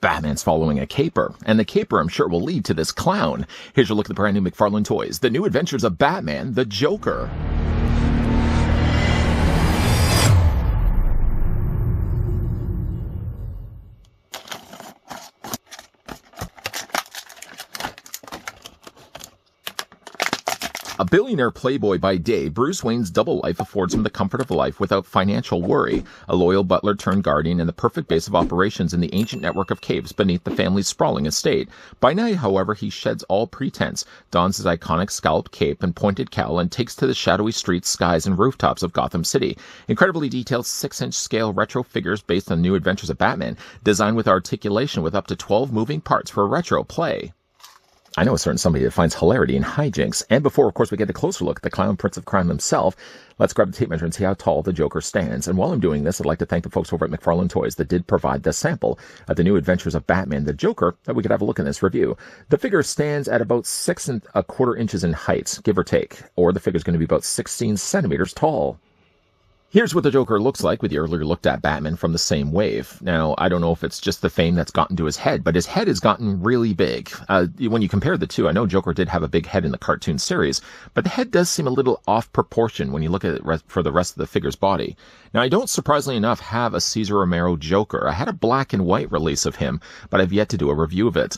Batman's following a caper, and the caper, I'm sure, will lead to this clown. Here's your look at the brand new McFarlane toys, The New Adventures of Batman, the Joker. A billionaire playboy by day, Bruce Wayne's double life affords him the comfort of life without financial worry, a loyal butler turned guardian and the perfect base of operations in the ancient network of caves beneath the family's sprawling estate. By night, however, he sheds all pretense, dons his iconic scalloped cape and pointed cowl, and takes to the shadowy streets, skies, and rooftops of Gotham City. Incredibly detailed 6-inch scale retro figures based on New Adventures of Batman, designed with articulation with up to 12 moving parts for retro play. I know a certain somebody that finds hilarity in hijinks. And before, of course, we get a closer look at the clown prince of crime himself, let's grab the tape measure and see how tall the Joker stands. And while I'm doing this, I'd like to thank the folks over at McFarlane Toys that did provide the sample of the New Adventures of Batman, the Joker, that we could have a look in this review. The figure stands at about 6¼ inches in height, give or take, or the figure's going to be about 16 centimeters tall. Here's what the Joker looks like with the earlier looked at Batman from the same wave. Now, I don't know if it's just the fame that's gotten to his head, but his head has gotten really big. When you compare the two, I know Joker did have a big head in the cartoon series, but the head does seem a little off proportion when you look at it for the rest of the figure's body. Now, I don't, surprisingly enough, have a Cesar Romero Joker. I had a black and white release of him, but I've yet to do a review of it.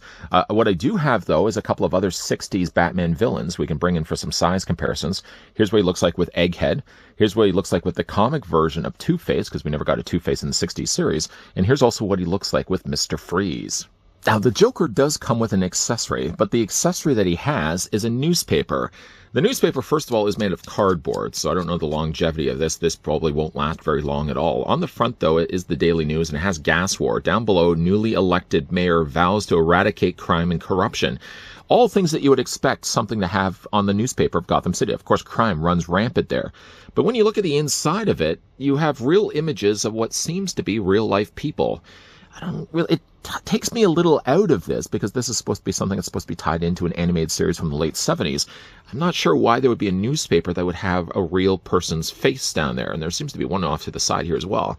What I do have, though, is a couple of other 60s Batman villains we can bring in for some size comparisons. Here's what he looks like with Egghead. Here's what he looks like with the comic version of Two-Face, because we never got a Two-Face in the 60s series. And here's also what he looks like with Mr. Freeze. Now, the Joker does come with an accessory, but the accessory that he has is a newspaper. The newspaper, first of all, is made of cardboard, so I don't know the longevity of this. This probably won't last very long at all. On the front, though, it is the Daily News, and it has gas war. Down below, newly elected mayor vows to eradicate crime and corruption. All things that you would expect something to have on the newspaper of Gotham City. Of course, crime runs rampant there. But when you look at the inside of it, you have real images of what seems to be real-life people. It takes me a little out of this, because this is supposed to be something that's supposed to be tied into an animated series from the late 70s. I'm not sure why there would be a newspaper that would have a real person's face down there, and there seems to be one off to the side here as well.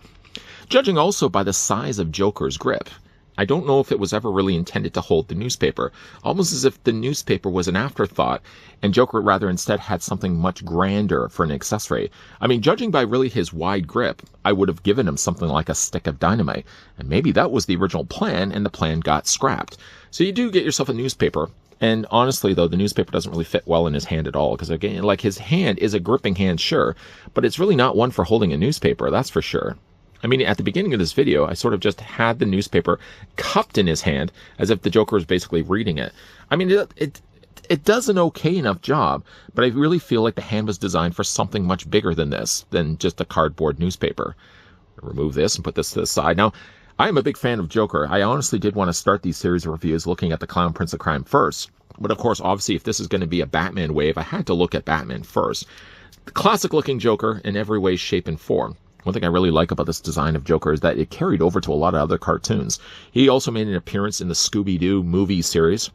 Judging also by the size of Joker's grip, I don't know if it was ever really intended to hold the newspaper, almost as if the newspaper was an afterthought, and Joker rather instead had something much grander for an accessory. I mean, judging by really his wide grip, I would have given him something like a stick of dynamite, and maybe that was the original plan, and the plan got scrapped. So you do get yourself a newspaper, and honestly, though, the newspaper doesn't really fit well in his hand at all, because again, like, his hand is a gripping hand, sure, but it's really not one for holding a newspaper, that's for sure. I mean, at the beginning of this video, I sort of just had the newspaper cupped in his hand as if the Joker was basically reading it. I mean, it does an okay enough job, but I really feel like the hand was designed for something much bigger than this, than just a cardboard newspaper. Remove this and put this to the side. Now, I am a big fan of Joker. I honestly did want to start these series of reviews looking at the Clown Prince of Crime first. But of course, obviously, if this is going to be a Batman wave, I had to look at Batman first. The classic-looking Joker in every way, shape, and form. One thing I really like about this design of Joker is that it carried over to a lot of other cartoons. He also made an appearance in the Scooby-Doo movie series,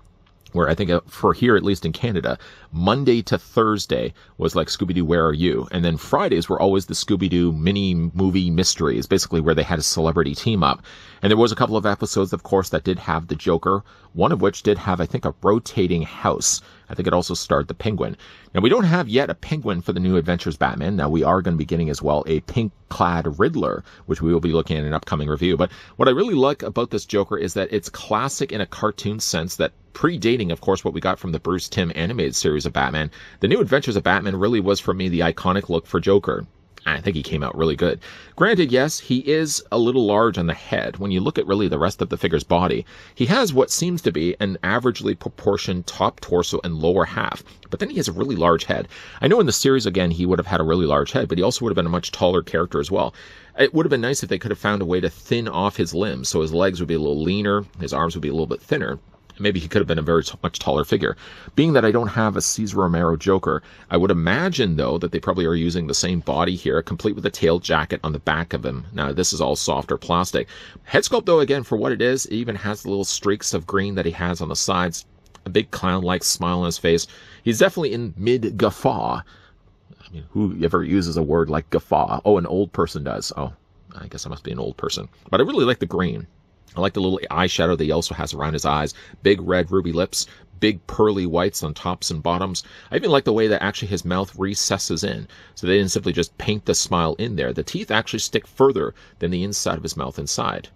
where I think for here, at least in Canada, Monday to Thursday was like Scooby-Doo, Where Are You? And then Fridays were always the Scooby-Doo mini-movie mysteries, basically where they had a celebrity team-up. And there was a couple of episodes, of course, that did have the Joker, one of which did have, I think, a rotating house. I think it also starred the Penguin. Now, we don't have yet a Penguin for the New Adventures Batman. Now, we are going to be getting as well a pink-clad Riddler, which we will be looking at in an upcoming review. But what I really like about this Joker is that it's classic in a cartoon sense, that predating, of course, what we got from the Bruce Timm animated series of Batman. The New Adventures of Batman really was, for me, the iconic look for Joker. I think he came out really good. Granted, yes, he is a little large on the head. When you look at really the rest of the figure's body, he has what seems to be an averagely proportioned top torso and lower half. But then he has a really large head. I know in the series, again, he would have had a really large head, but he also would have been a much taller character as well. It would have been nice if they could have found a way to thin off his limbs, so his legs would be a little leaner, his arms would be a little bit thinner. Maybe he could have been a very much taller figure. Being that I don't have a Cesar Romero Joker, I would imagine, though, that they probably are using the same body here, complete with a tail jacket on the back of him. Now, this is all soft or plastic. Head sculpt, though, again, for what it is, it even has the little streaks of green that he has on the sides. A big clown-like smile on his face. He's definitely in mid-guffaw. I mean, who ever uses a word like guffaw? Oh, an old person does. Oh, I guess I must be an old person. But I really like the green. I like the little eyeshadow that he also has around his eyes. Big red ruby lips, big pearly whites on tops and bottoms. I even like the way that actually his mouth recesses in. So they didn't simply just paint the smile in there. The teeth actually stick further than the inside of his mouth inside.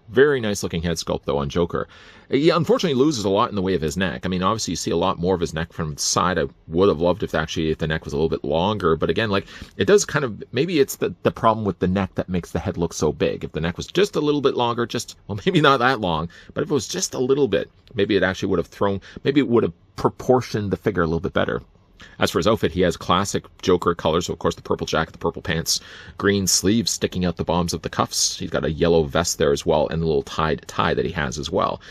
Very nice looking head sculpt, though, on Joker. He unfortunately loses a lot in the way of his neck. I mean, obviously, you see a lot more of his neck from the side. I would have loved if the neck was a little bit longer. But again, like, it does kind of, maybe it's the problem with the neck that makes the head look so big. If the neck was just a little bit longer, well, maybe not that long, but if it was just a little bit, maybe it actually would have maybe it would have proportioned the figure a little bit better. As for his outfit, he has classic Joker colors. So, of course, the purple jacket, the purple pants, green sleeves sticking out the bottoms of the cuffs. He's got a yellow vest there as well, and the little tie that he has as well.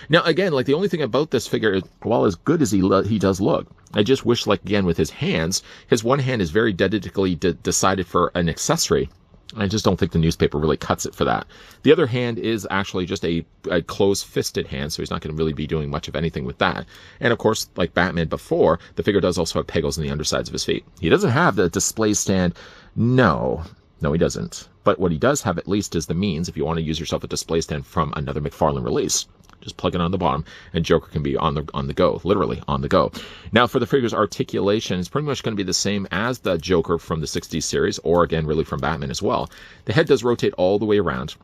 Now, again, like, the only thing about this figure is, while as good as he does look, I just wish, like, again, with his hands, his one hand is very dedicatedly decided for an accessory. I just don't think the newspaper really cuts it for that. The other hand is actually just a closed-fisted hand, so he's not going to really be doing much of anything with that. And of course, like Batman before, the figure does also have pegels in the undersides of his feet. He doesn't have the display stand. No, he doesn't. But what he does have at least is the means, if you want to use yourself a display stand from another McFarlane release. Just plug it on the bottom, and Joker can be on the go, literally on the go. Now, for the figure's articulation, it's pretty much going to be the same as the Joker from the 60s series, or again, really from Batman as well. The head does rotate all the way around.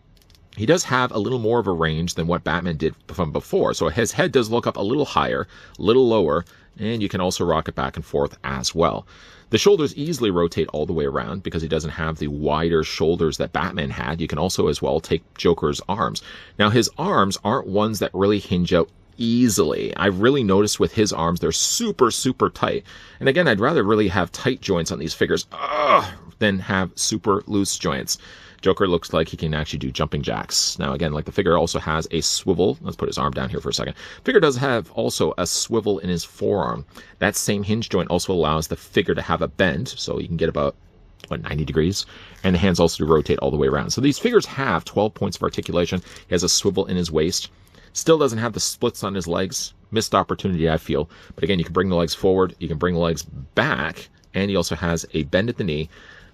He does have a little more of a range than what Batman did from before, so his head does look up a little higher, a little lower, and you can also rock it back and forth as well. The shoulders easily rotate all the way around because he doesn't have the wider shoulders that Batman had. You can also as well take Joker's arms. Now, his arms aren't ones that really hinge out easily. I've really noticed with his arms, they're super, super tight. And again, I'd rather really have tight joints on these figures than have super loose joints. Joker looks like he can actually do jumping jacks. Now, again, like the figure also has a swivel. Let's put his arm down here for a second. Figure does have also a swivel in his forearm. That same hinge joint also allows the figure to have a bend, so you can get about 90 degrees, and the hands also to rotate all the way around. So these figures have 12 points of articulation. He has a swivel in his waist. Still doesn't have the splits on his legs. Missed opportunity, I feel. But again, you can bring the legs forward, you can bring the legs back, and he also has a bend at the knee,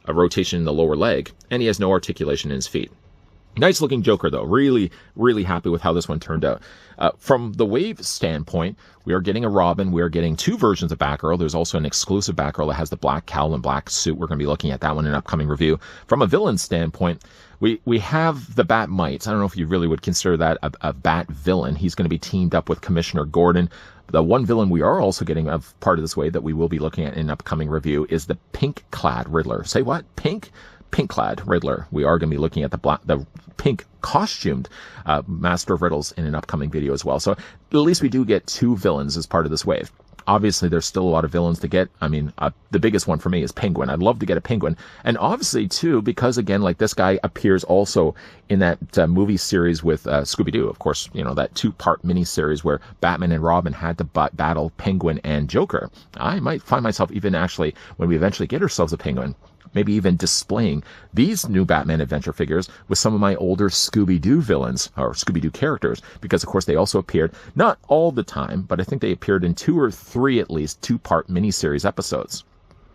a rotation in the lower leg, and he has no articulation in his feet. Nice looking Joker, though. Really, really happy with how this one turned out. From the Wave standpoint, we are getting a Robin. We are getting two versions of Batgirl. There's also an exclusive Batgirl that has the black cowl and black suit. We're going to be looking at that one in an upcoming review. From a villain standpoint, we have the Bat-Mites. I don't know if you really would consider that a Bat villain. He's going to be teamed up with Commissioner Gordon. The one villain we are also getting of part of this wave that we will be looking at in an upcoming review is the pink-clad Riddler. Say what? Pink? Pink-clad Riddler. We are going to be looking at the pink costumed Master of Riddles in an upcoming video as well. So at least we do get two villains as part of this wave. Obviously, there's still a lot of villains to get. I mean, the biggest one for me is Penguin. I'd love to get a Penguin. And obviously, too, because, again, like this guy appears also in that movie series with Scooby-Doo. Of course, you know, that two-part miniseries where Batman and Robin had to battle Penguin and Joker. I might find myself even actually, when we eventually get ourselves a Penguin, maybe even displaying these new Batman adventure figures with some of my older Scooby-Doo villains, or Scooby-Doo characters, because, of course, they also appeared, not all the time, but I think they appeared in 2 or 3, at least, two-part miniseries episodes.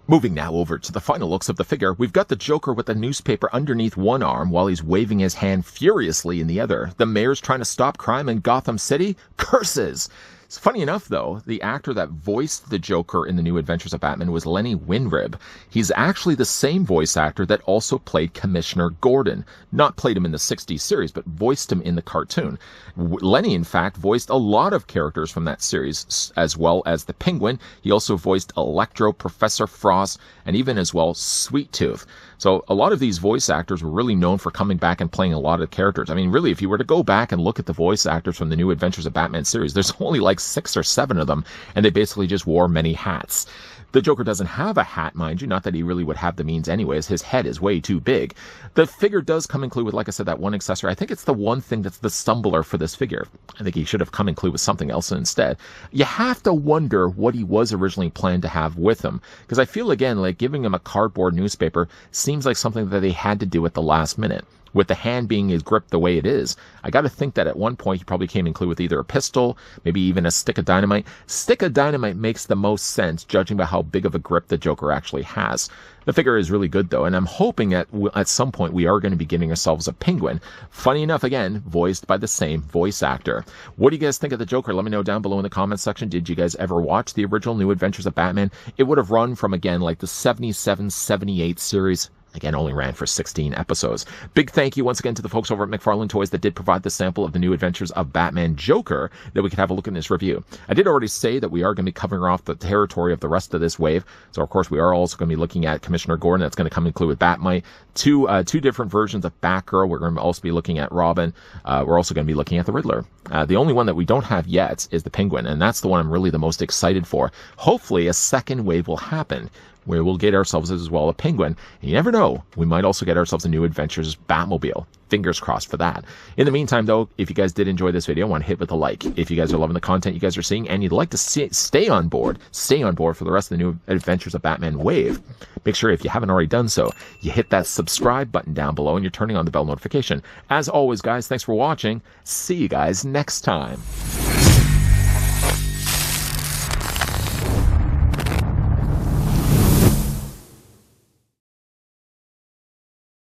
Moving now over to the final looks of the figure, we've got the Joker with the newspaper underneath one arm while he's waving his hand furiously in the other. The mayor's trying to stop crime in Gotham City? Curses! It's funny enough, though, the actor that voiced the Joker in the New Adventures of Batman was Lenny Winrib. He's actually the same voice actor that also played Commissioner Gordon. Not played him in the 60s series, but voiced him in the cartoon. Lenny, in fact, voiced a lot of characters from that series, as well as the Penguin. He also voiced Electro, Professor Frost, and even as well Sweet Tooth. So a lot of these voice actors were really known for coming back and playing a lot of characters. I mean, really, if you were to go back and look at the voice actors from the New Adventures of Batman series, there's only like 6 or 7 of them, and they basically just wore many hats. The Joker doesn't have a hat, mind you, not that he really would have the means anyways. His head is way too big. The figure does come include with, like I said, that one accessory. I think it's the one thing that's the stumbler for this figure. I think he should have come include with something else instead. You have to wonder what he was originally planned to have with him, because I feel, again, like giving him a cardboard newspaper seems like something that they had to do at the last minute. with the hand being gripped the way it is, I got to think that at one point he probably came included with either a pistol, maybe even a stick of dynamite. Stick of dynamite makes the most sense, judging by how big of a grip the Joker actually has. The figure is really good, though, and I'm hoping at some point we are going to be getting ourselves a penguin. Funny enough, again, voiced by the same voice actor. What do you guys think of the Joker? Let me know down below in the comments section. Did you guys ever watch the original New Adventures of Batman? It would have run from, again, like the 77, 78 series. Again, only ran for 16 episodes. Big thank you once again to the folks over at McFarlane Toys that did provide the sample of the New Adventures of Batman Joker that we could have a look in this review. I did already say that we are going to be covering off the territory of the rest of this wave. So, of course, we are also going to be looking at Commissioner Gordon. That's going to come include with Batmite. Two different versions of Batgirl. We're going to also be looking at Robin. We're also going to be looking at the Riddler. The only one that we don't have yet is the Penguin, and that's the one I'm really the most excited for. Hopefully, a second wave will happen, where we'll get ourselves as well a Penguin. And you never know, we might also get ourselves a New Adventures Batmobile. Fingers crossed for that. In the meantime, though, if you guys did enjoy this video, I want to hit with a like. If you guys are loving the content you guys are seeing and you'd like to stay on board for the rest of the New Adventures of Batman wave, make sure if you haven't already done so, you hit that subscribe button down below and you're turning on the bell notification. As always, guys, thanks for watching. See you guys next time.